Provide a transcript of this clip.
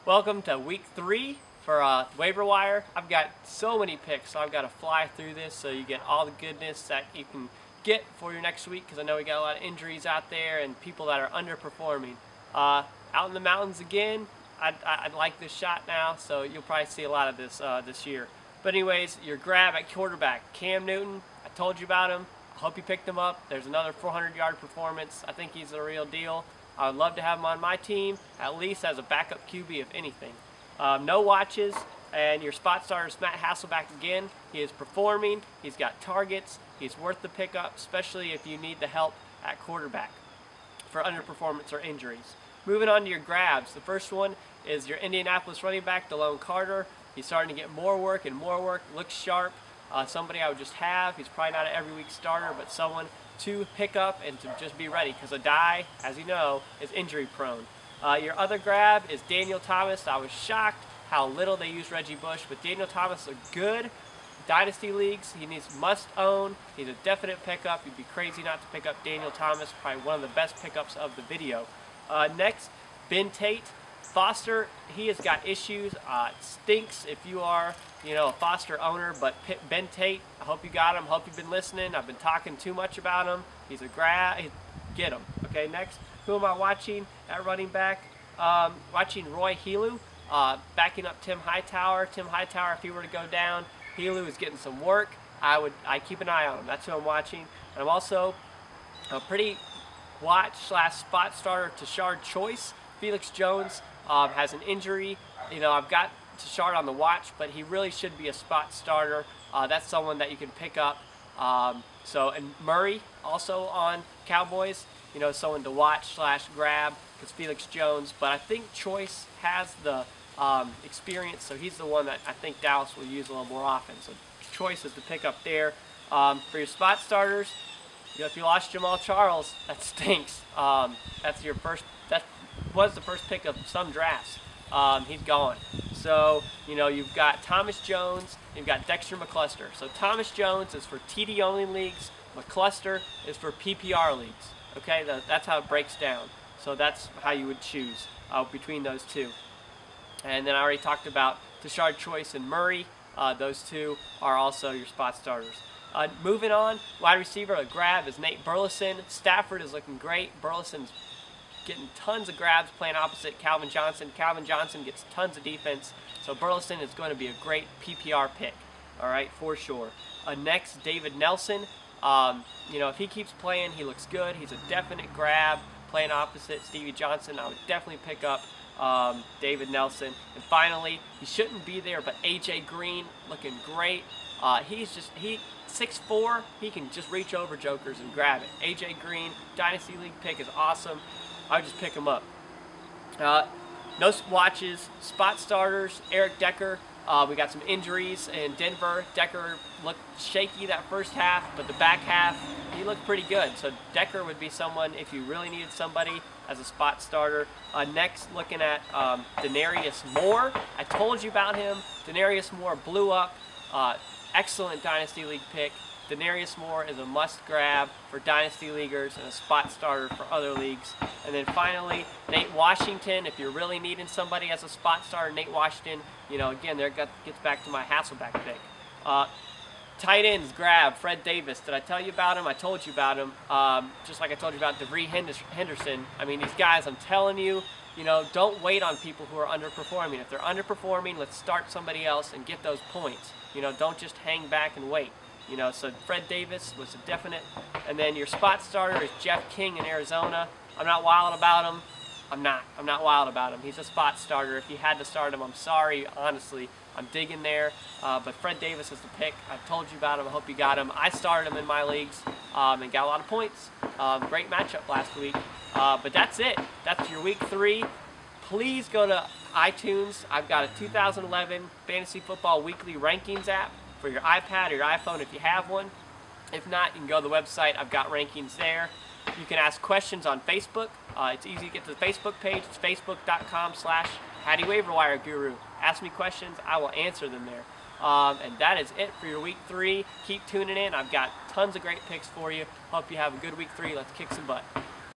Welcome to week 3 for waiver wire. I've got so many picks, so I've got to fly through this so you get all the goodness that you can get for your next week, because I know we got a lot of injuries out there and people that are underperforming. Out in the mountains again, I'd like this shot now, so you'll probably see a lot of this this year. But anyways, your grab at quarterback, Cam Newton, I told you about him. I hope you picked him up. There's another 400-yard performance. I think he's the real deal. I would love to have him on my team, at least as a backup QB, if anything. No watches, and your spot starter is Matt Hasselbeck again. He is performing. He's got targets. He's worth the pickup, especially if you need the help at quarterback for underperformance or injuries. Moving on to your grabs. The first one is your Indianapolis running back, Delone Carter. He's starting to get more work and more work. Looks sharp. Somebody I would just have. He's probably not an every week starter, but someone to pick up and to just be ready, because Adai, as you know, is injury prone. Your other grab is Daniel Thomas. I was shocked how little they used Reggie Bush, but Daniel Thomas is good. Dynasty leagues, he needs must own. He's a definite pickup. You'd be crazy not to pick up Daniel Thomas, probably one of the best pickups of the video. Next, Ben Tate. Foster, he has got issues. It stinks if you are, a Foster owner, but Ben Tate, I hope you got him. Hope you've been listening. I've been talking too much about him. He's a grab. Get him. Okay, next, who am I watching at running back? Watching Roy Helu, backing up Tim Hightower. Tim Hightower, if he were to go down, Helu is getting some work. I keep an eye on him. That's who I'm watching. And I'm also a pretty watch/spot starter Tashard Choice. Felix Jones has an injury. I've got Tashard on the watch, but he really should be a spot starter. That's someone that you can pick up. And Murray also on Cowboys. Someone to watch/grab because Felix Jones. But I think Choice has the experience, so he's the one that I think Dallas will use a little more often. So Choice is the pickup there. For your spot starters, if you lost Jamal Charles, that stinks. That's your first. That was the first pick of some drafts. He's gone. So you've got Thomas Jones, you've got Dexter McCluster. So Thomas Jones is for TD only leagues. McCluster is for PPR leagues. Okay, that's how it breaks down. So that's how you would choose between those two. And then I already talked about Tashard Choice and Murray. Those two are also your spot starters. Moving on, wide receiver, a grab is Nate Burleson. Stafford is looking great. Burleson's getting tons of grabs playing opposite Calvin Johnson. Calvin Johnson gets tons of defense. So Burleson is going to be a great PPR pick. All right, for sure. Next, David Nelson. If he keeps playing, he looks good. He's a definite grab playing opposite Stevie Johnson. I would definitely pick up David Nelson. And finally, he shouldn't be there, but AJ Green looking great. He's 6'4". He can just reach over jokers and grab it. AJ Green, Dynasty League pick is awesome. I would just pick him up. No watches, spot starters, Eric Decker. We got some injuries in Denver. Decker looked shaky that first half, but the back half, he looked pretty good. So Decker would be someone if you really needed somebody as a spot starter. Next, looking at Denarius Moore. I told you about him. Denarius Moore blew up. Excellent Dynasty League pick. Denarius Moore is a must-grab for Dynasty Leaguers and a spot starter for other leagues. And then finally, Nate Washington. If you're really needing somebody as a spot starter, Nate Washington, again, there gets back to my Hasselbeck pick. Tight ends grab, Fred Davis. Did I tell you about him? I told you about him. Just like I told you about DeVree Henderson. I mean, these guys, I'm telling you, don't wait on people who are underperforming. If they're underperforming, let's start somebody else and get those points. Don't just hang back and wait. So Fred Davis was a definite. And then your spot starter is Jeff King in Arizona. I'm not wild about him. I'm not wild about him. He's a spot starter. If you had to start him, I'm sorry. Honestly, I'm digging there. But Fred Davis is the pick. I told you about him. I hope you got him. I started him in my leagues and got a lot of points. Great matchup last week. But that's it. That's your week 3. Please go to iTunes. I've got a 2011 Fantasy Football Weekly Rankings app for your iPad or your iPhone if you have one. If not, you can go to the website. I've got rankings there. You can ask questions on Facebook. It's easy to get to the Facebook page. It's facebook.com/Hatty Waiver Wire Guru. Ask me questions. I will answer them there. And that is it for your week 3. Keep tuning in. I've got tons of great picks for you. Hope you have a good week 3. Let's kick some butt.